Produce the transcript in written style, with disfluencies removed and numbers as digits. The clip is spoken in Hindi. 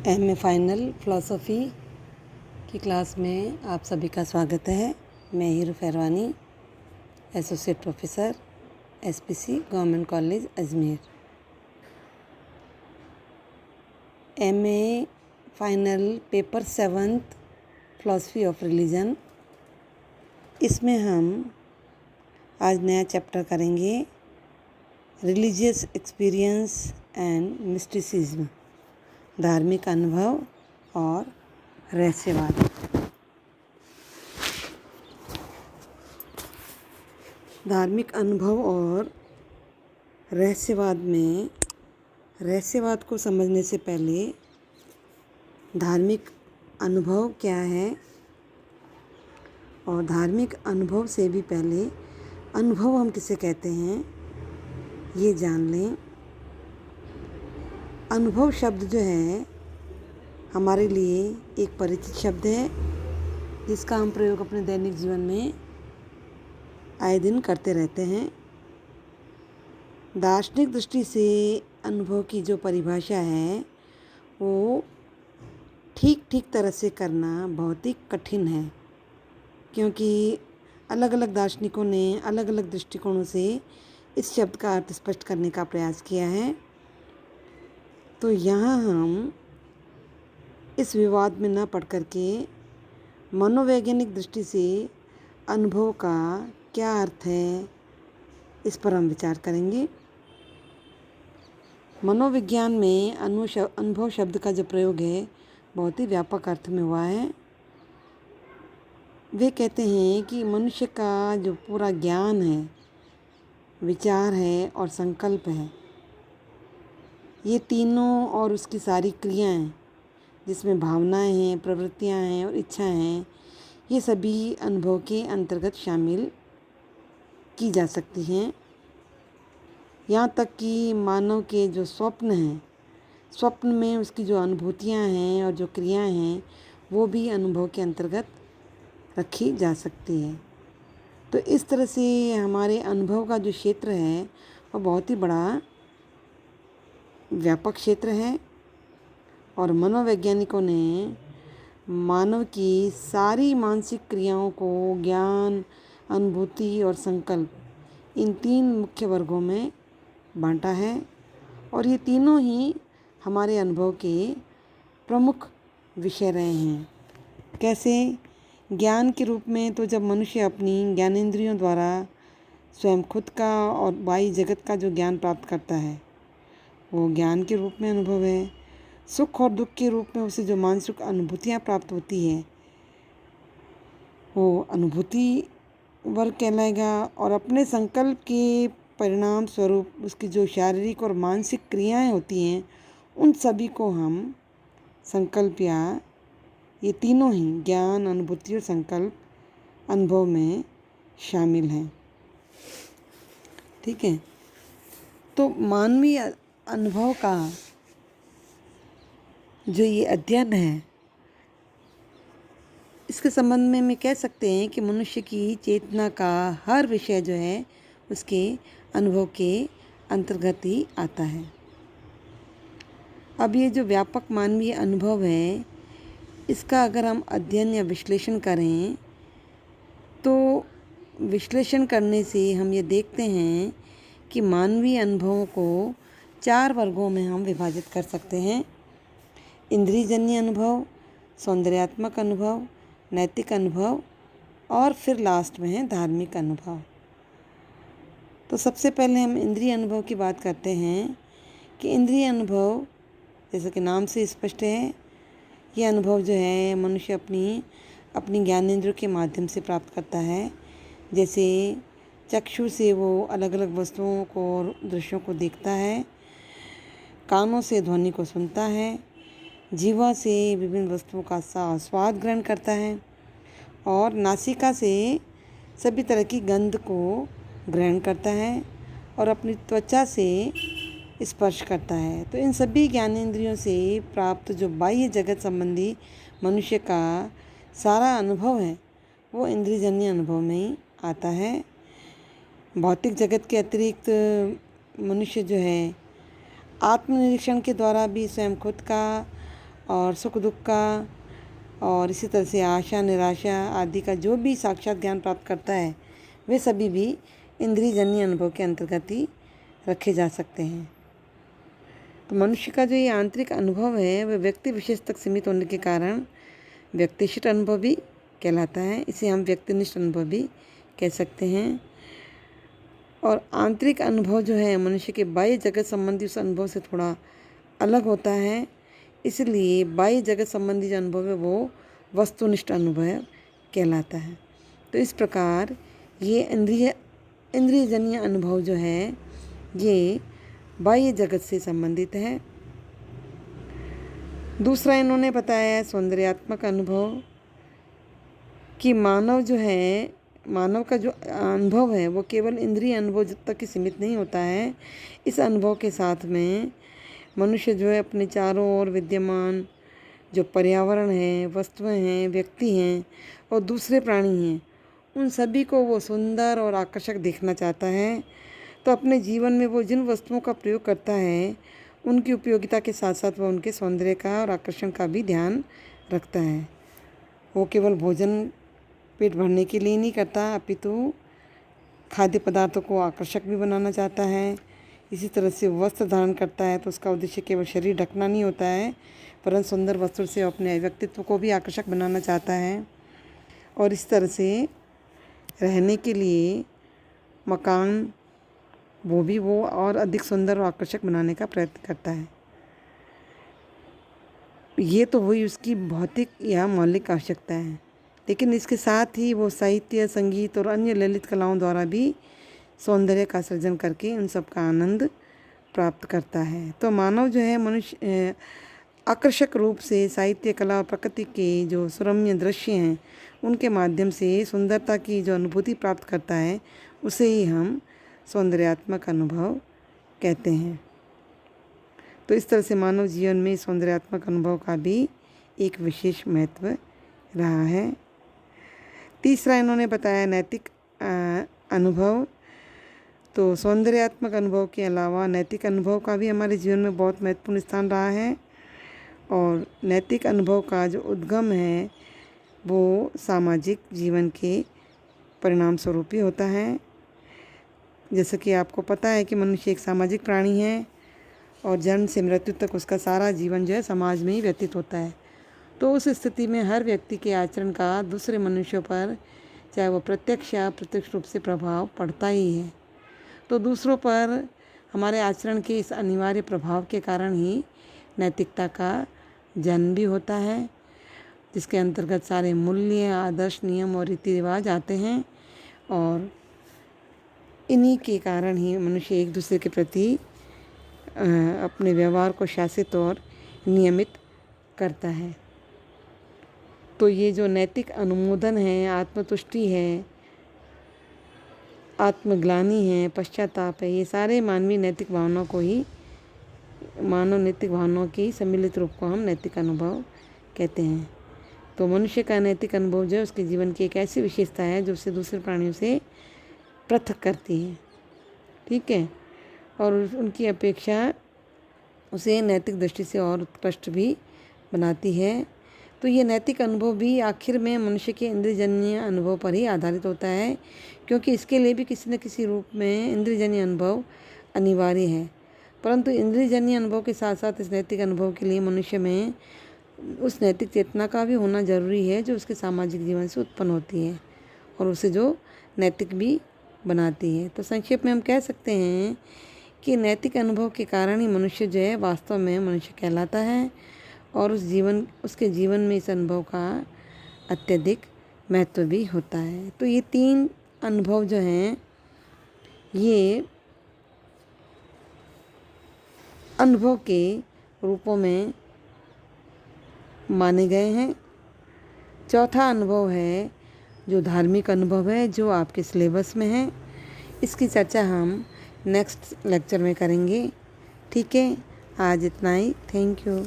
एमए फाइनल फ़िलासफ़ी की क्लास में आप सभी का स्वागत है। मैं Hiru Pherwani, associate professor, SPC government college Ajmer. MA final paper 7th philosophy of religion. इसमें हम आज नया चैप्टर करेंगे, रिलीजियस एक्सपीरियंस एंड मिस्टिसिज्म, धार्मिक अनुभव और रहस्यवाद। धार्मिक अनुभव और रहस्यवाद में रहस्यवाद को समझने से पहले धार्मिक अनुभव क्या है और धार्मिक अनुभव से भी पहले अनुभव हम किसे कहते हैं ये जान लें। अनुभव शब्द जो है हमारे लिए एक परिचित शब्द है जिसका हम प्रयोग अपने दैनिक जीवन में आए दिन करते रहते हैं। दार्शनिक दृष्टि से अनुभव की जो परिभाषा है वो ठीक तरह से करना बहुत ही कठिन है, क्योंकि अलग अलग दार्शनिकों ने अलग अलग दृष्टिकोणों से इस शब्द का अर्थ स्पष्ट करने का प्रयास किया है। तो यहाँ हम इस विवाद में न पड़ कर के मनोवैज्ञानिक दृष्टि से अनुभव का क्या अर्थ है इस पर हम विचार करेंगे। मनोविज्ञान में अनुभव शब्द का जो प्रयोग है बहुत ही व्यापक अर्थ में हुआ है। वे कहते हैं कि मनुष्य का जो पूरा ज्ञान है, विचार है और संकल्प है, ये तीनों और उसकी सारी क्रियाएं जिसमें भावनाएं हैं, प्रवृत्तियां हैं और इच्छाएं हैं, ये सभी अनुभव के अंतर्गत शामिल की जा सकती हैं। यहाँ तक कि मानव के जो स्वप्न हैं, स्वप्न में उसकी जो अनुभूतियाँ हैं और जो क्रियाएं हैं वो भी अनुभव के अंतर्गत रखी जा सकती है। तो इस तरह से हमारे अनुभव का जो क्षेत्र है वो बहुत ही बड़ा व्यापक क्षेत्र है और मनोवैज्ञानिकों ने मानव की सारी मानसिक क्रियाओं को ज्ञान, अनुभूति और संकल्प, इन तीन मुख्य वर्गों में बांटा है और ये तीनों ही हमारे अनुभव के प्रमुख विषय रहे हैं। कैसे? ज्ञान के रूप में तो जब मनुष्य अपनी ज्ञानेंद्रियों द्वारा स्वयं खुद का और बाह्य जगत का जो ज्ञान प्राप्त करता है वो ज्ञान के रूप में अनुभव है। सुख और दुख के रूप में उसे जो मानसिक अनुभूतियाँ प्राप्त होती है वो अनुभूति वर्ग कहलाएगा और अपने संकल्प के परिणाम स्वरूप उसकी जो शारीरिक और मानसिक क्रियाएं होती हैं उन सभी को हम संकल्प, या ये तीनों ही ज्ञान, अनुभूति और संकल्प अनुभव में शामिल हैं। ठीक है, तो मानवीय अनुभव का जो ये अध्ययन है इसके संबंध में मैं कह सकते हैं कि मनुष्य की चेतना का हर विषय जो है उसके अनुभव के अंतर्गत ही आता है। अब ये जो व्यापक मानवीय अनुभव है इसका अगर हम अध्ययन या विश्लेषण करें तो विश्लेषण करने से हम ये देखते हैं कि मानवीय अनुभवों को 4 वर्गों में हम विभाजित कर सकते हैं। इंद्रियजन्य अनुभव, सौंदर्यात्मक अनुभव, नैतिक अनुभव और फिर लास्ट में है धार्मिक अनुभव। तो सबसे पहले हम इंद्रिय अनुभव की बात करते हैं कि इंद्रिय अनुभव जैसा कि नाम से स्पष्ट है, ये अनुभव जो है मनुष्य अपनी ज्ञानेंद्रियों के माध्यम से प्राप्त करता है। जैसे चक्षु से वो अलग अलग वस्तुओं को और दृश्यों को देखता है, कानों से ध्वनि को सुनता है, जीवा से विभिन्न वस्तुओं का स्वाद ग्रहण करता है और नासिका से सभी तरह की गंध को ग्रहण करता है और अपनी त्वचा से स्पर्श करता है। तो इन सभी ज्ञानेंद्रियों से प्राप्त जो बाह्य जगत संबंधी मनुष्य का सारा अनुभव है वो इंद्रियजन्य अनुभव में ही आता है। भौतिक जगत के अतिरिक्त मनुष्य जो है आत्मनिरीक्षण के द्वारा भी स्वयं खुद का और सुख दुख का और इसी तरह से आशा निराशा आदि का जो भी साक्षात ज्ञान प्राप्त करता है वे सभी भी इंद्रियजन्य अनुभव के अंतर्गत ही रखे जा सकते हैं। तो मनुष्य का जो ये आंतरिक अनुभव है वह व्यक्ति विशेष तक सीमित होने के कारण व्यक्तिनिष्ठ अनुभव भी कहलाता है। इसे हम व्यक्तिनिष्ठ अनुभव भी कह सकते हैं। और आंतरिक अनुभव जो है मनुष्य के बाह्य जगत संबंधी उस अनुभव से थोड़ा अलग होता है, इसलिए बाह्य जगत संबंधी जो अनुभव है वो वस्तुनिष्ठ अनुभव कहलाता है। तो इस प्रकार ये इंद्रियजन्य अनुभव जो है ये बाह्य जगत से संबंधित है। दूसरा इन्होंने बताया है सौंदर्यात्मक अनुभव कि मानव का जो अनुभव है वो केवल इंद्रिय अनुभव तक ही सीमित नहीं होता है। इस अनुभव के साथ में मनुष्य जो है अपने चारों ओर विद्यमान जो पर्यावरण है, वस्तुएं हैं, व्यक्ति हैं और दूसरे प्राणी हैं, उन सभी को वो सुंदर और आकर्षक देखना चाहता है। तो अपने जीवन में वो जिन वस्तुओं का प्रयोग करता है उनकी उपयोगिता के साथ साथ वह उनके सौंदर्य का और आकर्षण का भी ध्यान रखता है। वो केवल भोजन पेट भरने के लिए नहीं करता, अपितु खाद्य पदार्थों को आकर्षक भी बनाना चाहता है। इसी तरह से वस्त्र धारण करता है तो उसका उद्देश्य केवल शरीर ढकना नहीं होता है, परंतु सुंदर वस्त्र से अपने व्यक्तित्व को भी आकर्षक बनाना चाहता है। और इस तरह से रहने के लिए मकान वो और अधिक सुंदर और आकर्षक बनाने का प्रयत्न करता है। ये तो हुई उसकी भौतिक या मौलिक आवश्यकता है, लेकिन इसके साथ ही वो साहित्य, संगीत और अन्य ललित कलाओं द्वारा भी सौंदर्य का सृजन करके उन सब का आनंद प्राप्त करता है। तो मानव जो है मनुष्य आकर्षक रूप से साहित्य, कला और प्रकृति के जो सुरम्य दृश्य हैं उनके माध्यम से सुंदरता की जो अनुभूति प्राप्त करता है उसे ही हम सौंदर्यात्मक अनुभव कहते हैं। तो इस तरह से मानव जीवन में सौंदर्यात्मक अनुभव का भी एक विशेष महत्व रहा है। तीसरा इन्होंने बताया नैतिक अनुभव। तो सौंदर्यात्मक अनुभव के अलावा नैतिक अनुभव का भी हमारे जीवन में बहुत महत्वपूर्ण स्थान रहा है। और नैतिक अनुभव का जो उद्गम है वो सामाजिक जीवन के परिणाम स्वरूप ही होता है। जैसे कि आपको पता है कि मनुष्य एक सामाजिक प्राणी है और जन्म से मृत्यु तक उसका सारा जीवन जो है समाज में ही व्यतीत होता है। तो उस स्थिति में हर व्यक्ति के आचरण का दूसरे मनुष्यों पर चाहे वो प्रत्यक्ष या अप्रत्यक्ष रूप से प्रभाव पड़ता ही है। तो दूसरों पर हमारे आचरण के इस अनिवार्य प्रभाव के कारण ही नैतिकता का जन्म भी होता है, जिसके अंतर्गत सारे मूल्य, आदर्श, नियम और रीति रिवाज आते हैं। और इन्हीं के कारण ही मनुष्य एक दूसरे के प्रति अपने व्यवहार को शासित और नियमित करता है। तो ये जो नैतिक अनुमोदन है, आत्मतुष्टि है, आत्मग्लानि है, पश्चाताप है, ये सारे मानव नैतिक भावनाओं की सम्मिलित रूप को हम नैतिक अनुभव कहते हैं। तो मनुष्य का नैतिक अनुभव जो है उसके जीवन की एक ऐसी विशेषता है जो उसे दूसरे प्राणियों से पृथक करती है, ठीक है, और उनकी अपेक्षा उसे नैतिक दृष्टि से और उत्कृष्ट भी बनाती है। तो ये नैतिक अनुभव भी आखिर में मनुष्य के इंद्रियजन्य अनुभव पर ही आधारित होता है, क्योंकि इसके लिए भी किसी न किसी रूप में इंद्रियजन्य अनुभव अनिवार्य है। परंतु इंद्रियजन्य अनुभव के साथ साथ इस नैतिक अनुभव के लिए मनुष्य में उस नैतिक चेतना का भी होना जरूरी है जो उसके सामाजिक जीवन से उत्पन्न होती है और उसे जो नैतिक भी बनाती है। तो संक्षेप में हम कह सकते हैं कि नैतिक अनुभव के कारण ही मनुष्य जो है वास्तव में मनुष्य कहलाता है और उसके जीवन में इस अनुभव का अत्यधिक महत्व भी होता है। तो ये 3 अनुभव जो हैं ये अनुभव के रूपों में माने गए हैं। चौथा अनुभव है जो धार्मिक अनुभव है, जो आपके सिलेबस में है। इसकी चर्चा हम नेक्स्ट लेक्चर में करेंगे, ठीक है। आज इतना ही। Thank you.